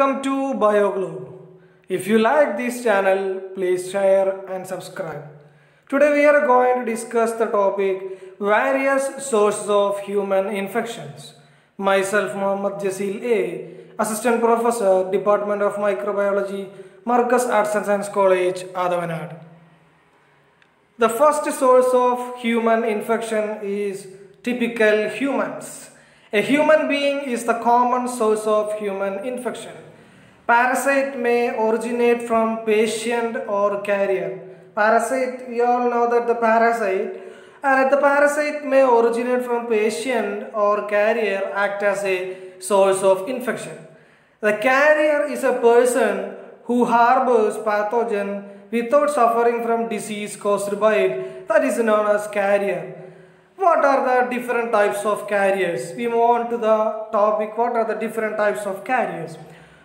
welcome to BioGlobe. If you like this channel, please share and subscribe. Today we are going to discuss the topic various sources of human infections. Myself Mohammad Jasil A, Assistant Professor, Department of Microbiology, Marcus Arts and Science College, Adavanad. The first source of human infection is typical humans. A human being is the common source of human infection. Parasite may originate from patient or carrier. Parasite, we all know that the parasite may originate from patient or carrier, act as a source of infection. The carrier is a person who harbors pathogen without suffering from disease caused by it. That is known as carrier. What are the different types of carriers? We move on to the topic, what are the different types of carriers?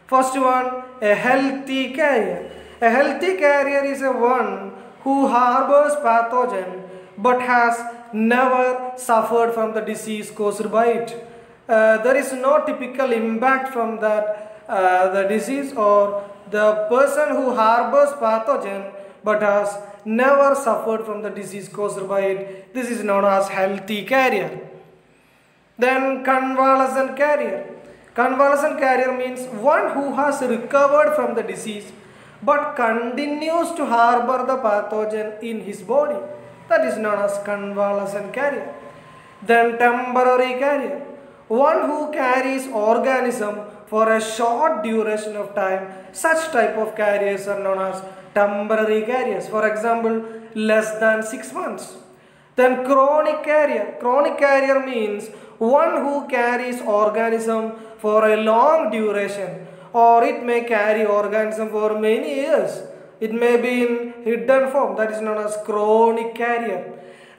First one, a healthy carrier. A healthy carrier is a one who harbors pathogen but has never suffered from the disease caused by it. There is no typical impact from the disease, or the person who harbors pathogen but has never suffered from the disease caused by it. This is known as healthy carrier. Then convalescent carrier. Convalescent carrier means one who has recovered from the disease but continues to harbor the pathogen in his body. That is known as convalescent carrier. Then temporary carrier. One who carries organism for a short duration of time. Such type of carriers are known as temporary carriers. For example, less than 6 months. Then chronic carrier. Chronic carrier means one who carries organism for a long duration, or it may carry organism for many years. It may be in hidden form. That is known as chronic carrier.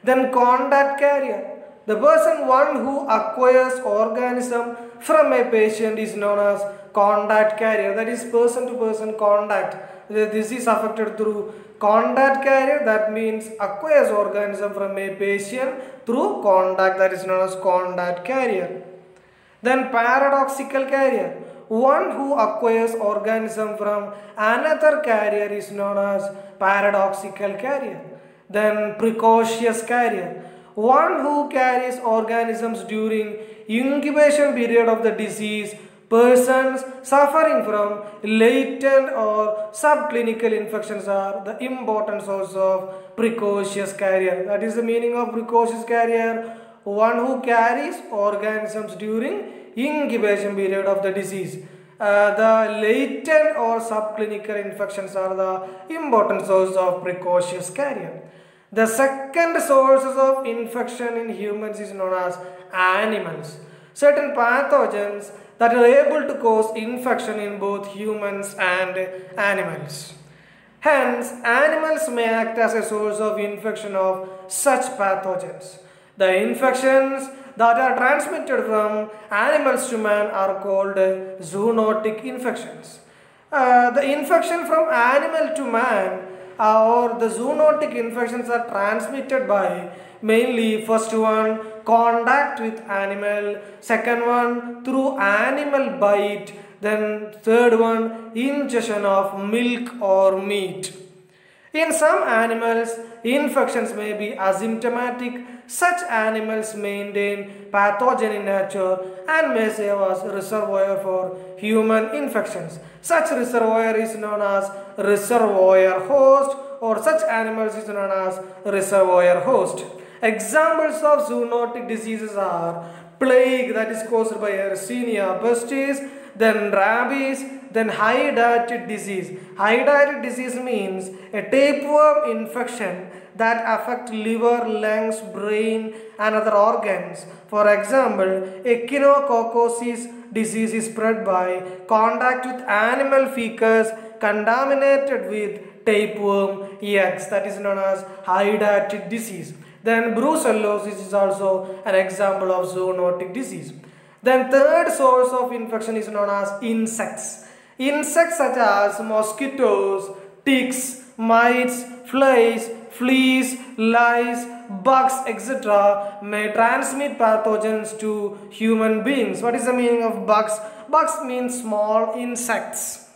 Then contact carrier. The one who acquires organism from a patient is known as contact carrier. That is person to person contact. This is affected through contact carrier. That means acquires organism from a patient through contact. That is known as contact carrier. Then paradoxical carrier. One who acquires organism from another carrier is known as paradoxical carrier. Then precocious carrier. One who carries organisms during incubation period of the disease. Persons suffering from latent or subclinical infections are the important source of precocious carrier. That is the meaning of precocious carrier. One who carries organisms during incubation period of the disease. The latent or subclinical infections are the important source of precocious carrier. The second sources of infection in humans is known as animals. Certain pathogens that are able to cause infection in both humans and animals. Hence, animals may act as a source of infection of such pathogens. The infections that are transmitted from animals to man are called zoonotic infections. The infection from animal to man or the zoonotic infections are transmitted by mainly first one, contact with animal, second one, through animal bite, then third one, ingestion of milk or meat. In some animals, infections may be asymptomatic. Such animals maintain pathogen in nature and may serve as reservoir for human infections. Such reservoir is known as reservoir host, or such animals is known as reservoir host. Examples of zoonotic diseases are plague, that is caused by Yersinia pestis, then rabies, then hydatid disease. Hydatid disease means a tapeworm infection that affects liver, lungs, brain and other organs. For example, echinococcosis disease is spread by contact with animal feces contaminated with tapeworm eggs. That is known as hydatid disease. Then brucellosis is also an example of zoonotic disease. Then third source of infection is known as insects. Insects such as mosquitoes, ticks, mites, flies, fleas, lice, bugs, etc. may transmit pathogens to human beings. What is the meaning of bugs? Bugs means small insects.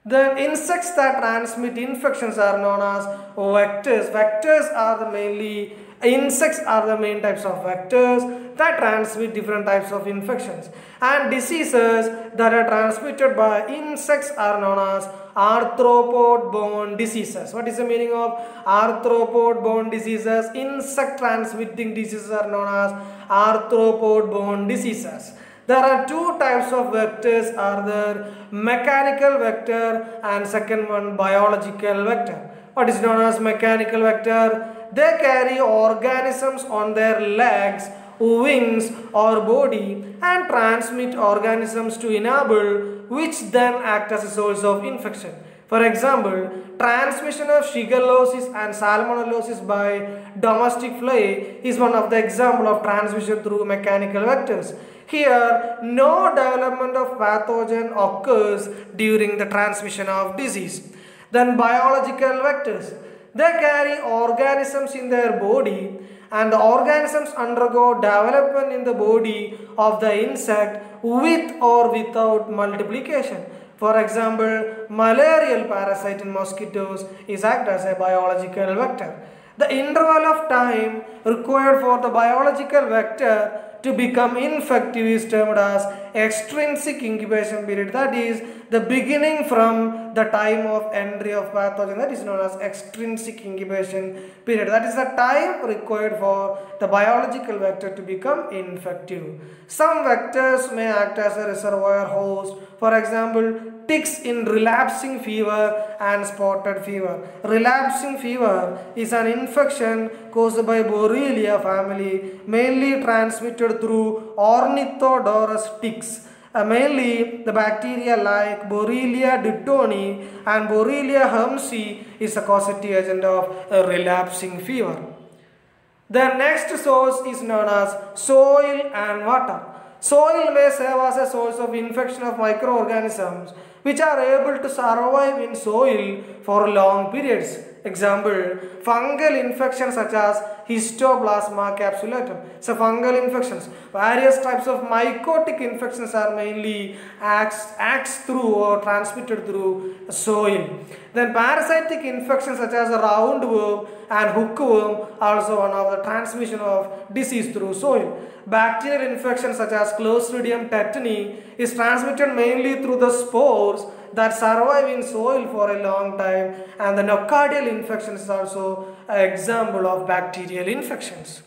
Then insects that transmit infections are known as vectors. Vectors are the mainly insects are the main types of vectors that transmit different types of infections, and diseases that are transmitted by insects are known as arthropod-borne diseases. What is the meaning of arthropod-borne diseases? Insect transmitting diseases are known as arthropod-borne diseases. There are two types of vectors are there, mechanical vector and second one biological vector. What is known as mechanical vector? They carry organisms on their legs, wings or body and transmit organisms to enable which then act as a source of infection. For example, transmission of shigellosis and salmonellosis by domestic fly is one of the example of transmission through mechanical vectors. Here, no development of pathogen occurs during the transmission of disease. Then biological vectors. They carry organisms in their body and the organisms undergo development in the body of the insect with or without multiplication. For example, malarial parasite in mosquitoes is act as a biological vector. The interval of time required for the biological vector to become infective is termed as extrinsic incubation period. That is the beginning from the time of entry of pathogen, that is known as extrinsic incubation period. That is the time required for the biological vector to become infective. Some vectors may act as a reservoir host. For example, ticks in relapsing fever and spotted fever. Relapsing fever is an infection caused by Borrelia family, mainly transmitted through Ornithodorus ticks. Mainly the bacteria like Borrelia duttonii and Borrelia hermsii is a causative agent of relapsing fever. The next source is known as soil and water. Soil may serve as a source of infection of microorganisms which are able to survive in soil for long periods. Example, fungal infections such as Histoplasma capsulatum. So fungal infections. Various types of mycotic infections are mainly acts through or transmitted through soil. Then parasitic infections such as roundworm and hookworm also one of the transmission of disease through soil. Bacterial infections such as Clostridium tetani is transmitted mainly through the spores that survive in soil for a long time, and the nocardial infection is also an example of bacterial infections.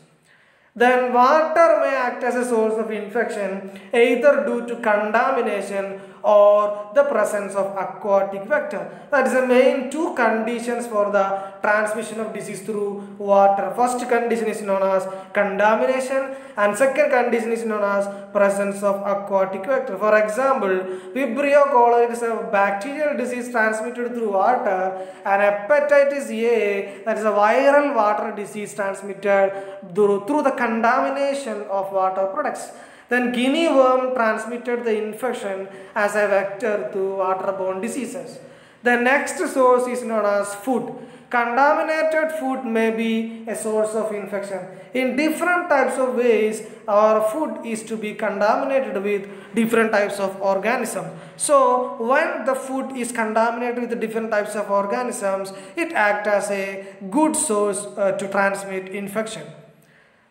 Then water may act as a source of infection either due to contamination or the presence of aquatic vector. That is the main two conditions for the transmission of disease through water. First condition is known as contamination and second condition is known as presence of aquatic vector. For example, Vibrio cholerae is a bacterial disease transmitted through water, and hepatitis A, that is a viral water disease transmitted through the contamination of water products. Then guinea worm transmitted the infection as a vector through waterborne diseases. The next source is known as food. Contaminated food may be a source of infection. In different types of ways, our food is to be contaminated with different types of organisms. So, when the food is contaminated with different types of organisms, it acts as a good source to transmit infection.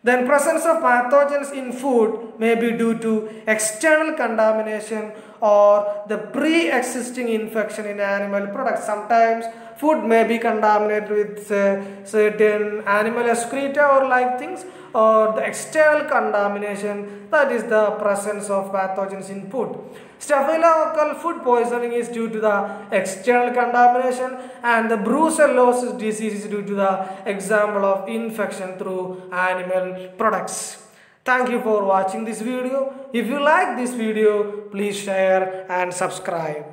Then presence of pathogens in food may be due to external contamination or the pre-existing infection in animal products. Sometimes food may be contaminated with certain animal excreta or like things, or the external contamination, that is the presence of pathogens in food. Staphylococcal food poisoning is due to the external contamination, and the brucellosis disease is due to the example of infection through animal products. Thank you for watching this video. If you like this video, please share and subscribe.